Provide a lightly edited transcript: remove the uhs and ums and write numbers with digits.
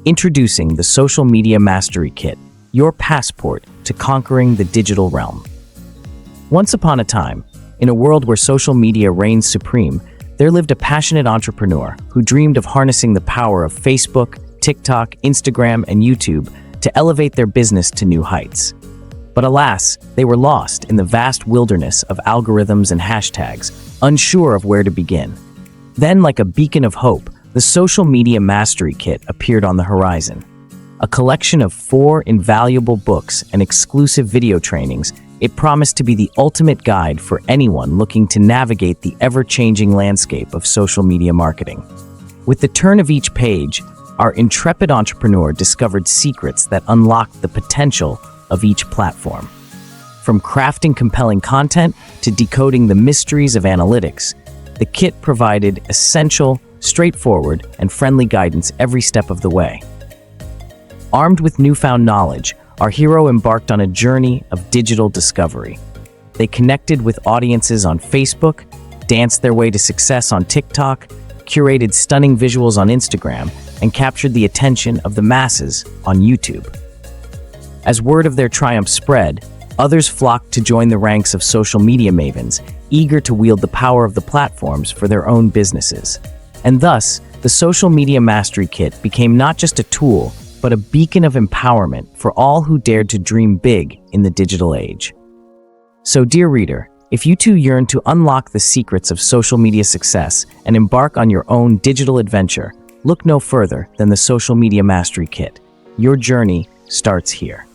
Introducing the Social Media Mastery Kit, your passport to conquering the digital realm. Once upon a time, in a world where social media reigns supreme, there lived a passionate entrepreneur who dreamed of harnessing the power of Facebook, TikTok, Instagram, and YouTube to elevate their business to new heights. But alas, they were lost in the vast wilderness of algorithms and hashtags, unsure of where to begin. Then, like a beacon of hope, the Social Media Mastery Kit appeared on the horizon. A collection of 4 invaluable books and exclusive video trainings, it promised to be the ultimate guide for anyone looking to navigate the ever-changing landscape of social media marketing. With the turn of each page, our intrepid entrepreneur discovered secrets that unlocked the potential of each platform. From crafting compelling content to decoding the mysteries of analytics, the kit provided essential, straightforward, and friendly guidance every step of the way. Armed with newfound knowledge, our hero embarked on a journey of digital discovery. They connected with audiences on Facebook, danced their way to success on TikTok, curated stunning visuals on Instagram, and captured the attention of the masses on YouTube. As word of their triumph spread, others flocked to join the ranks of social media mavens, eager to wield the power of the platforms for their own businesses. And thus, the Social Media Mastery Kit became not just a tool, but a beacon of empowerment for all who dared to dream big in the digital age. So, dear reader, if you too yearn to unlock the secrets of social media success and embark on your own digital adventure, look no further than the Social Media Mastery Kit. Your journey starts here.